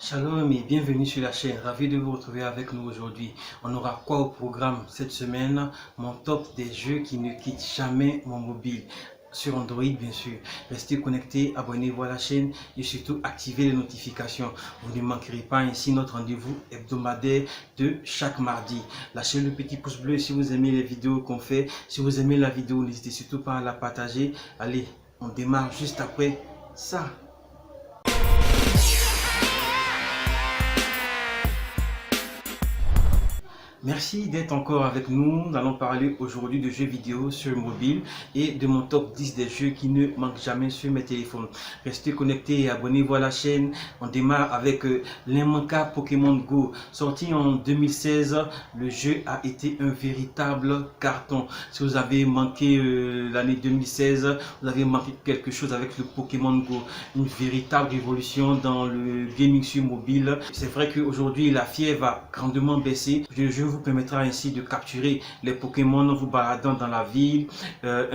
Shalom et bienvenue sur la chaîne, ravi de vous retrouver avec nous aujourd'hui. On aura quoi au programme cette semaine? Mon top des jeux qui ne quittent jamais mon mobile. Sur Android bien sûr. Restez connectés, abonnez-vous à la chaîne et surtout activez les notifications. Vous ne manquerez pas ainsi notre rendez-vous hebdomadaire de chaque mardi. Lâchez le petit pouce bleu si vous aimez les vidéos qu'on fait. Si vous aimez la vidéo, n'hésitez surtout pas à la partager. Allez, on démarre juste après ça. Merci d'être encore avec nous. Nous allons parler aujourd'hui de jeux vidéo sur mobile et de mon top 10 des jeux qui ne manquent jamais sur mes téléphones. Restez connectés et abonnez-vous à la chaîne. On démarre avec l'immanquable Pokémon Go. Sorti en 2016, le jeu a été un véritable carton. Si vous avez manqué l'année 2016, vous avez manqué quelque chose avec le Pokémon Go. Une véritable révolution dans le gaming sur mobile. C'est vrai qu'aujourd'hui, la fièvre a grandement baissé. Le jeu vous permettra ainsi de capturer les Pokémon en vous baladant dans la ville.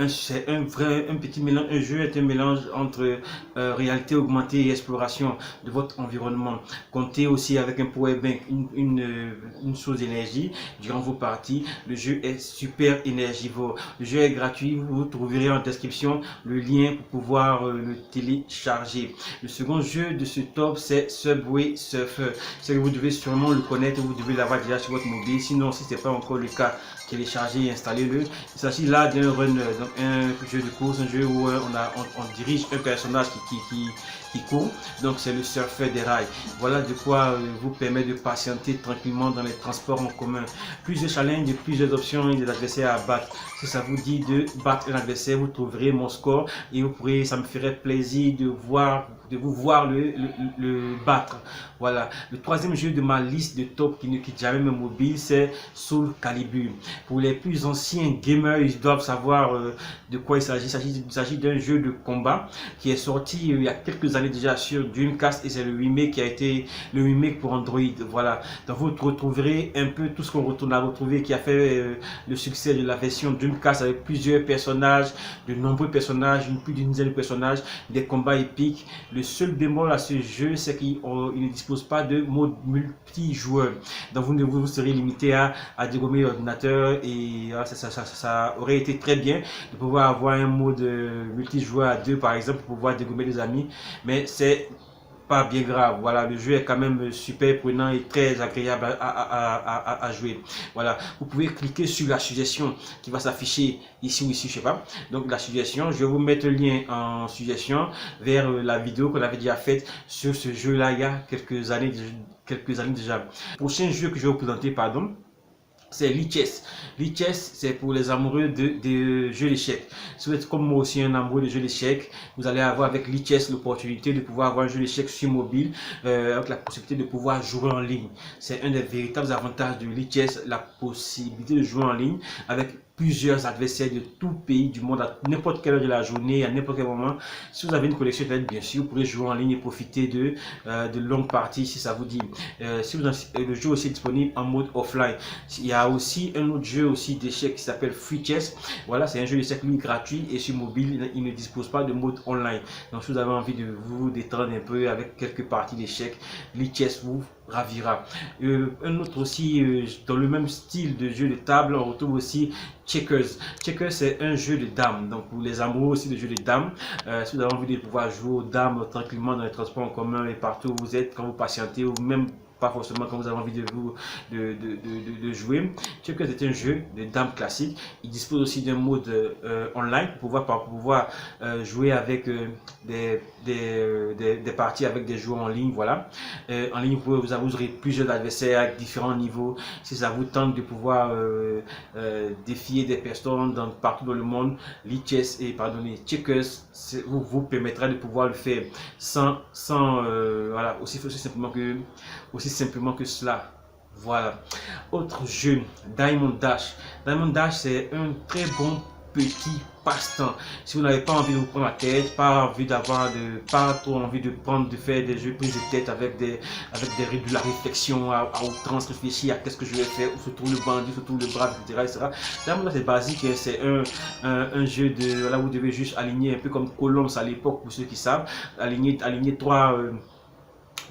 C'est un petit mélange. Un jeu est un mélange entre réalité augmentée et exploration de votre environnement. Comptez aussi avec un power bank, une source d'énergie durant vos parties. Le jeu est super énergivore. Le jeu est gratuit. Vous trouverez en description le lien pour pouvoir le télécharger. Le second jeu de ce top, c'est Subway Surfer. Vous devez sûrement le connaître. Vous devez l'avoir déjà sur votre mobile. Sinon, si ce n'est pas encore le cas, téléchargez et installez-le. Il s'agit là d'un runner, donc un jeu de course, un jeu où on dirige un personnage qui court. Donc c'est le surfeur des rails. Voilà de quoi vous permet de patienter tranquillement dans les transports en commun. Plusieurs challenges, plusieurs options et des adversaires à battre. Si ça vous dit de battre un adversaire, vous trouverez mon score et vous pourrez, ça me ferait plaisir de vous voir le battre. Voilà. Le troisième jeu de ma liste de top qui ne quitte jamais mon mobile, c'est Soul Calibur. Pour les plus anciens gamers, ils doivent savoir de quoi il s'agit. Il s'agit d'un jeu de combat qui est sorti il y a quelques années déjà sur Dreamcast et c'est le remake qui a été le remake pour Android. Voilà. Donc vous retrouverez un peu tout ce qu'on a retrouvé qui a fait le succès de la version Dreamcast avec plusieurs personnages, de nombreux personnages, plus d'une dizaine de personnages, des combats épiques. Le seul bémol à ce jeu, c'est qu'il ne dispose pas de mode multijoueur. Donc vous serez limité à dégommer l'ordinateur et ça aurait été très bien de pouvoir avoir un mode multijoueur à deux par exemple pour pouvoir dégommer des amis, mais c'est pas bien grave. Voilà, le jeu est quand même super prenant et très agréable à jouer. Voilà, vous pouvez cliquer sur la suggestion qui va s'afficher ici ou ici, je sais pas. Donc la suggestion, je vais vous mettre le lien en suggestion vers la vidéo qu'on avait déjà faite sur ce jeu là il y a quelques années déjà. Prochain jeu que je vais vous présenter, pardon, c'est Lichess. Lichess, c'est pour les amoureux de jeux d'échecs. Si vous êtes comme moi aussi un amoureux de jeux d'échecs, vous allez avoir avec Lichess l'opportunité de pouvoir avoir un jeu d'échecs sur mobile avec la possibilité de pouvoir jouer en ligne. C'est un des véritables avantages de Lichess, la possibilité de jouer en ligne avec plusieurs adversaires de tout pays du monde à n'importe quelle heure de la journée, à n'importe quel moment. Si vous avez une connexion internet, bien sûr, vous pourrez jouer en ligne et profiter de longues parties si ça vous dit. Le jeu aussi est disponible en mode offline. Il y a aussi un autre jeu aussi d'échecs qui s'appelle Free Chess. Voilà, c'est un jeu d'échecs gratuit et sur mobile, il ne dispose pas de mode online. Donc si vous avez envie de vous détendre un peu avec quelques parties d'échecs, Lichess vous ravira. Un autre aussi dans le même style de jeu de table, on retrouve aussi Checkers. Checkers, c'est un jeu de dames. Donc pour les amoureux aussi de jeux de dames, si vous avez envie de pouvoir jouer aux dames tranquillement dans les transports en commun et partout où vous êtes, quand vous patientez ou même pas forcément quand vous avez envie de jouer. Checkers est un jeu de dames classique. Il dispose aussi d'un mode online pour pouvoir jouer avec des parties avec des joueurs en ligne. Voilà. En ligne, vous aurez plusieurs adversaires avec différents niveaux. Si ça vous tente de pouvoir défier des personnes partout dans le monde, Lichess et Checkers vous permettra de pouvoir le faire voilà, aussi simplement que cela. Voilà. Autre jeu, Diamond Dash. Diamond Dash, c'est un très bon petit passe-temps. Si vous n'avez pas envie de vous prendre la tête, pas trop envie de faire des jeux prise de tête avec de la réflexion à outrance, réfléchir à qu'est-ce que je vais faire, où se trouve le bandit, où se trouve le bras, etc. Diamond Dash, c'est basique, c'est un jeu de là où vous devez juste aligner un peu comme Colossus à l'époque pour ceux qui savent, aligner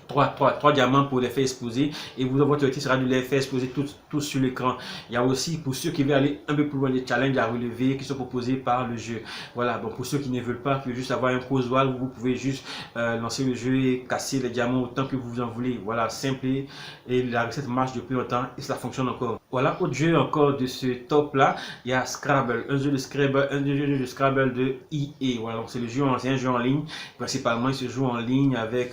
trois diamants pour les faire exploser, et votre objectif sera de les faire exploser tous sur l'écran. Il y a aussi, pour ceux qui veulent aller un peu plus loin, des challenges à relever qui sont proposés par le jeu. Voilà, donc pour ceux qui ne veulent pas, qui veulent juste avoir un pause wall où vous pouvez juste lancer le jeu et casser les diamants autant que vous en voulez. Voilà, simple, et la recette marche depuis longtemps et ça fonctionne encore. Voilà, autre jeu encore de ce top là, il y a Scrabble, un jeu de Scrabble de EA. Voilà, donc c'est un jeu en ligne. Principalement, il se joue en ligne avec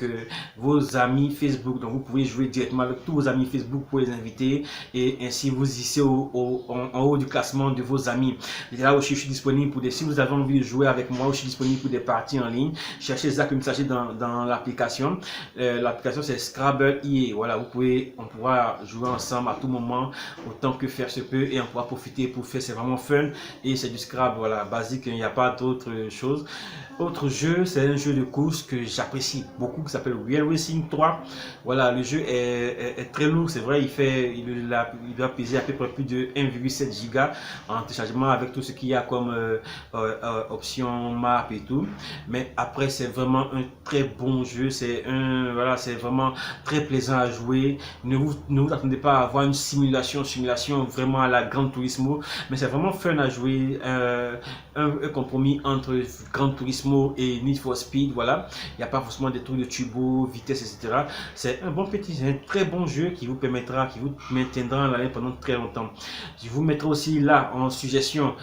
vos amis Facebook. Donc vous pouvez jouer directement avec tous vos amis Facebook pour les inviter et ainsi vous hissez en haut du classement de vos amis. Et là où je suis disponible pour si vous avez envie de jouer avec moi, je suis disponible pour des parties en ligne. Cherchez Zach Messager dans l'application. L'application c'est Scrabble EA. Voilà, on pourra jouer ensemble à tout moment, autant que faire se peut, et on pourra profiter pour faire. C'est vraiment fun et c'est du Scrabble, voilà, basique, il n'y a pas d'autre chose. Autre jeu, c'est un jeu de course que j'apprécie beaucoup qui s'appelle Real Racing 3. Voilà, le jeu est très lourd, c'est vrai, il doit peser à peu près plus de 1,7 Go en téléchargement avec tout ce qu'il y a comme option map et tout. Mais après, c'est vraiment un très bon jeu, c'est vraiment très plaisant à jouer. Ne vous attendez pas à avoir une simulation vraiment à la Gran Turismo, mais c'est vraiment fun à jouer, un compromis entre Gran Turismo et Need for Speed. Voilà, il n'y a pas forcément des trucs de turbo, vitesse, etc. C'est un très bon jeu qui vous permettra, qui vous maintiendra en la ligne pendant très longtemps. Je vous mettrai aussi là en suggestion,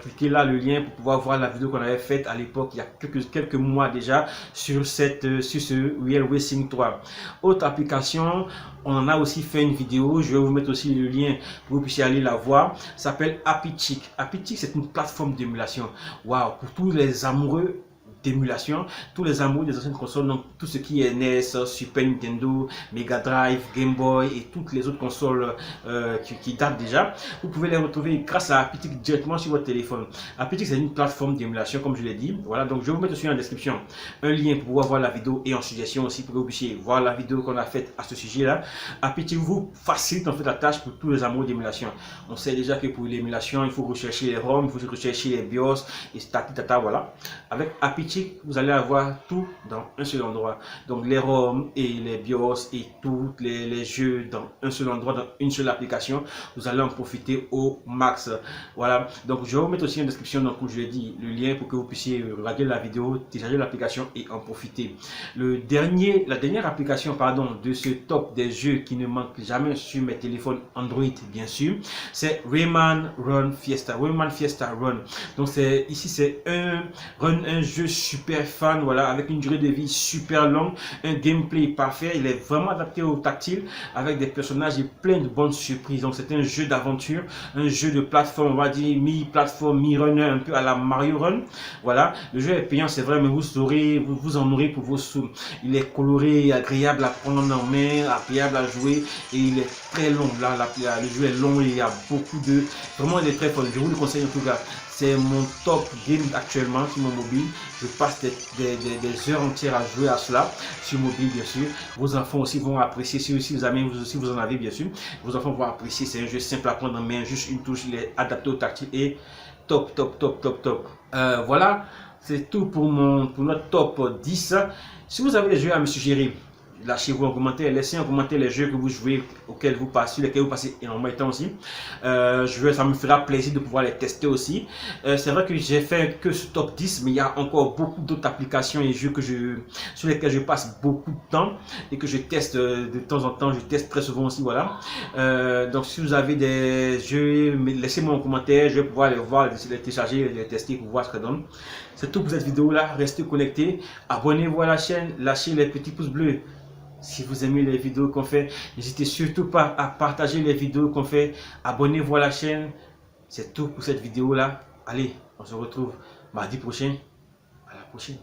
cliquez là le lien pour pouvoir voir la vidéo qu'on avait faite à l'époque, il y a quelques mois déjà, sur ce Real Racing 3. Autre application, on en a aussi fait une vidéo, je vais vous mettre aussi le lien pour que vous puissiez aller la voir. Ça s'appelle Happy Chick. Happy Chick, c'est une plateforme d'émulation. Waouh, pour tous les amoureux d'émulation, tous les amoureux des anciennes consoles, donc tout ce qui est NES, Super Nintendo, Mega Drive, Game Boy et toutes les autres consoles qui datent déjà, vous pouvez les retrouver grâce à Appitic directement sur votre téléphone. Appitic, c'est une plateforme d'émulation, comme je l'ai dit. Voilà, donc je vais vous mettre aussi en description un lien pour pouvoir voir la vidéo et en suggestion aussi pour que vous puissiez voir la vidéo qu'on a faite à ce sujet-là. Appitic vous facilite en fait la tâche pour tous les amoureux d'émulation. On sait déjà que pour l'émulation, il faut rechercher les ROM, il faut rechercher les BIOS et tata, voilà. Avec Appitic, vous allez avoir tout dans un seul endroit. Donc les ROM et les BIOS et tous les jeux dans un seul endroit, dans une seule application. Vous allez en profiter au max. Voilà. Donc je vais vous mettre aussi en description, donc, comme je l'ai dit, le lien pour que vous puissiez regarder la vidéo, télécharger l'application et en profiter. La dernière application, pardon, de ce top des jeux qui ne manque jamais sur mes téléphones Android, bien sûr, c'est Rayman Run Fiesta. Rayman Fiesta Run. Donc ici c'est un jeu super fun, voilà, avec une durée de vie super longue, un gameplay parfait. Il est vraiment adapté au tactile avec des personnages et plein de bonnes surprises. Donc c'est un jeu d'aventure, un jeu de plateforme, on va dire mi-plateforme, mi-runner, un peu à la Mario Run. Voilà, le jeu est payant, c'est vrai, mais vous en aurez pour vos sous. Il est coloré, agréable à prendre en main, agréable à jouer et il est très long. Là, le jeu est long et il y a beaucoup de... Vraiment, il est très fun. Je vous le conseille en tout cas. C'est mon top game actuellement sur mon mobile. Je passe des heures entières à jouer à cela sur mobile, bien sûr. Vos enfants aussi vont apprécier. Si vous avez, vous aussi vous en avez, bien sûr. Vos enfants vont apprécier. C'est un jeu simple à prendre en main, juste une touche. Il est adapté au tactile et top. Voilà, c'est tout pour notre top 10. Si vous avez des jeux à me suggérer, lâchez-vous en commentaire, laissez en commentaire les jeux que vous jouez, sur lesquels vous passez énormément de temps aussi. Ça me fera plaisir de pouvoir les tester aussi. C'est vrai que j'ai fait que ce top 10, mais il y a encore beaucoup d'autres applications et jeux sur lesquels je passe beaucoup de temps et que je teste de temps en temps. Je teste très souvent aussi, voilà. Donc si vous avez des jeux, laissez-moi en commentaire, je vais pouvoir les voir, les télécharger, les tester pour voir ce que ça donne. C'est tout pour cette vidéo là, restez connectés, abonnez-vous à la chaîne, lâchez les petits pouces bleus. Si vous aimez les vidéos qu'on fait, n'hésitez surtout pas à partager les vidéos qu'on fait. Abonnez-vous à la chaîne. C'est tout pour cette vidéo là. Allez, on se retrouve mardi prochain. À la prochaine.